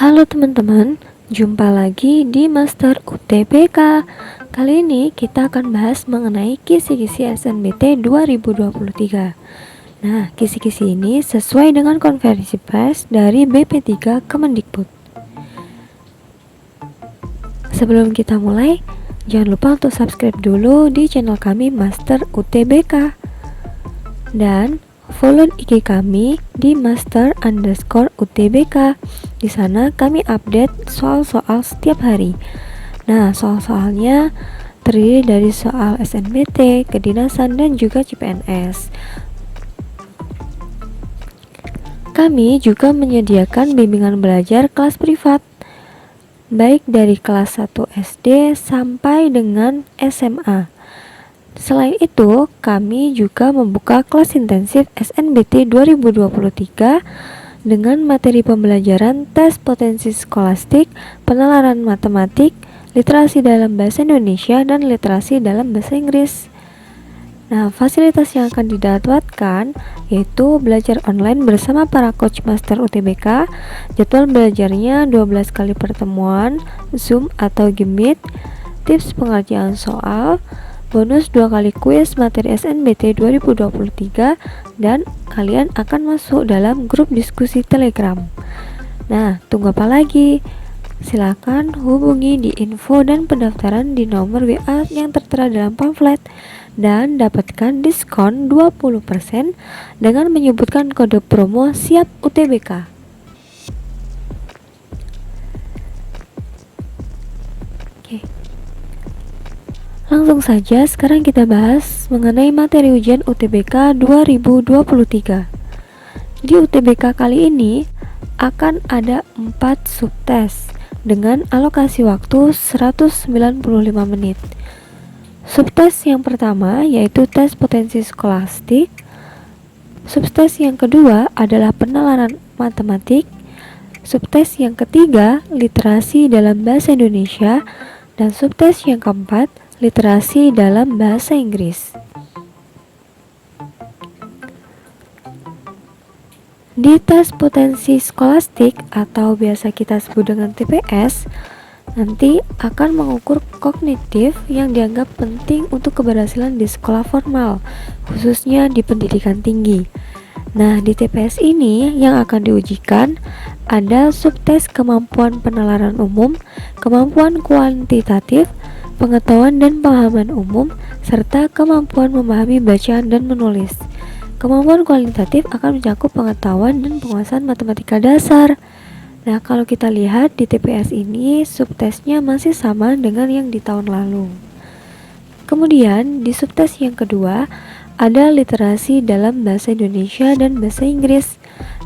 Halo teman-teman, jumpa lagi di Master UTBK. Kali ini kita akan bahas mengenai kisi-kisi SNBT 2023. Nah, kisi-kisi ini sesuai dengan konferensi pers dari BP3 Kemendikbud. Sebelum kita mulai, jangan lupa untuk subscribe dulu di channel kami Master UTBK. Dan follow IG kami di master_UTBK. Di sana kami update soal-soal setiap hari. Nah, soal-soalnya terdiri dari soal SNBT, kedinasan, dan juga CPNS. Kami juga menyediakan bimbingan belajar kelas privat, baik dari kelas 1 SD sampai dengan SMA. Selain itu, kami juga membuka kelas intensif SNBT 2023 dengan materi pembelajaran tes potensi skolastik, penalaran matematik, literasi dalam bahasa Indonesia, dan literasi dalam bahasa Inggris. Nah, fasilitas yang akan didapatkan yaitu belajar online bersama para coach Master UTBK, jadwal belajarnya 12 kali pertemuan, Zoom atau Meet, tips pengerjaan soal, bonus 2 kali kuis materi SNBT 2023, dan kalian akan masuk dalam grup diskusi Telegram. Nah, tunggu apa lagi? Silakan hubungi di info dan pendaftaran di nomor WA yang tertera dalam pamflet dan dapatkan diskon 20% dengan menyebutkan kode promo SIAP UTBK. Langsung saja sekarang kita bahas mengenai materi ujian UTBK 2023. Di UTBK kali ini akan ada 4 subtes dengan alokasi waktu 195 menit. Subtes yang pertama yaitu tes potensi skolastik. Subtes yang kedua adalah penalaran matematik. Subtes yang ketiga literasi dalam bahasa Indonesia, dan subtes yang keempat literasi dalam bahasa Inggris. Di tes potensi skolastik atau biasa kita sebut dengan TPS, nanti akan mengukur kognitif yang dianggap penting untuk keberhasilan di sekolah formal, khususnya di pendidikan tinggi. Nah, di TPS ini yang akan diujikan ada subtes kemampuan penalaran umum, kemampuan kuantitatif, pengetahuan dan pemahaman umum, serta kemampuan memahami bacaan dan menulis. Kemampuan kualitatif akan mencakup pengetahuan dan penguasaan matematika dasar. Nah, kalau kita lihat di TPS ini subtesnya masih sama dengan yang di tahun lalu. Kemudian di subtes yang kedua ada literasi dalam bahasa Indonesia dan bahasa Inggris.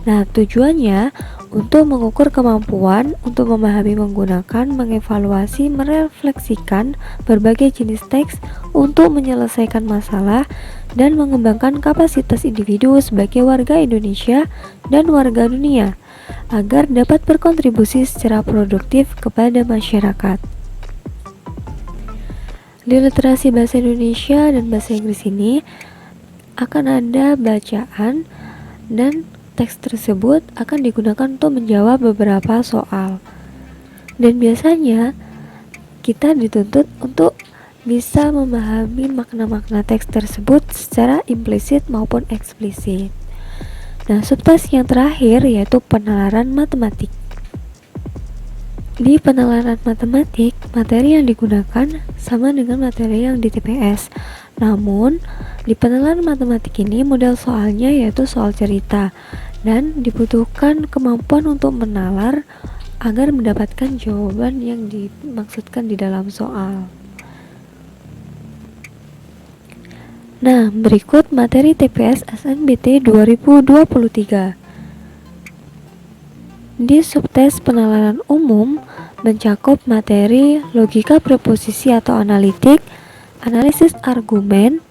Nah, tujuannya untuk mengukur kemampuan untuk memahami, menggunakan, mengevaluasi, merefleksikan berbagai jenis teks untuk menyelesaikan masalah dan mengembangkan kapasitas individu sebagai warga Indonesia dan warga dunia agar dapat berkontribusi secara produktif kepada masyarakat. Di literasi bahasa Indonesia dan bahasa Inggris ini akan ada bacaan, dan teks tersebut akan digunakan untuk menjawab beberapa soal. Dan biasanya kita dituntut untuk bisa memahami makna-makna teks tersebut secara implisit maupun eksplisit. Nah, subtes yang terakhir yaitu penalaran matematik. Di penalaran matematik, materi yang digunakan sama dengan materi yang di TPS. Namun, di penalaran matematik ini model soalnya yaitu soal cerita, dan dibutuhkan kemampuan untuk menalar agar mendapatkan jawaban yang dimaksudkan di dalam soal. Nah, berikut materi TPS SNBT 2023. Di subtes penalaran umum mencakup materi logika preposisi atau analitik, analisis argumen,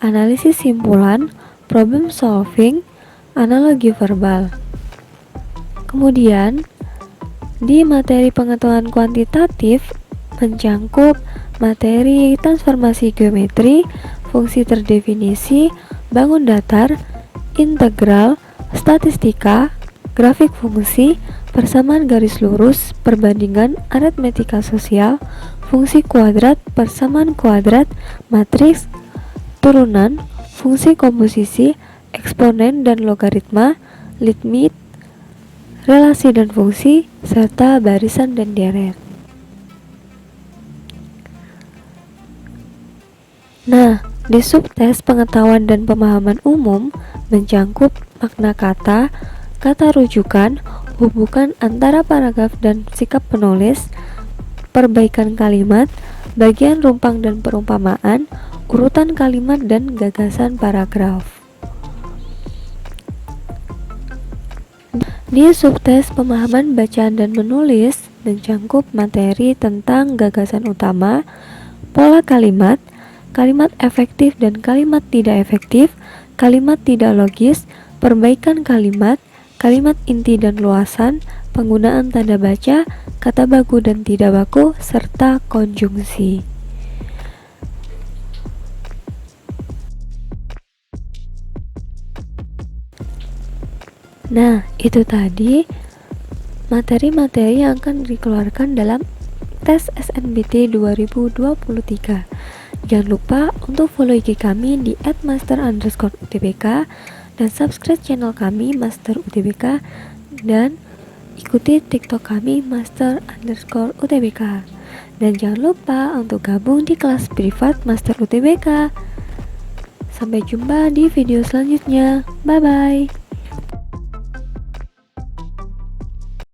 analisis simpulan, problem solving, analogi verbal. Kemudian di materi pengetahuan kuantitatif mencakup materi transformasi geometri, fungsi terdefinisi, bangun datar, integral, statistika, grafik fungsi, persamaan garis lurus, perbandingan aritmetika sosial, fungsi kuadrat, persamaan kuadrat, matriks, turunan, fungsi komposisi, eksponen dan logaritma, limit, relasi dan fungsi, serta barisan dan deret. Nah, di subtes pengetahuan dan pemahaman umum mencangkup makna kata, kata rujukan, hubungan antara paragraf dan sikap penulis, perbaikan kalimat, bagian rumpang dan perumpamaan, urutan kalimat dan gagasan paragraf. Di subtes pemahaman bacaan dan menulis mencangkup materi tentang gagasan utama, pola kalimat, kalimat efektif dan kalimat tidak efektif, kalimat tidak logis, perbaikan kalimat, kalimat inti dan luasan, penggunaan tanda baca, kata baku dan tidak baku, serta konjungsi. Nah, itu tadi materi-materi yang akan dikeluarkan dalam tes SNBT 2023. Jangan lupa untuk follow IG kami di @master_utbk dan subscribe channel kami Master UTBK dan ikuti TikTok kami Master_UTBK. Dan jangan lupa untuk gabung di kelas privat Master UTBK. Sampai jumpa di video selanjutnya. Bye bye.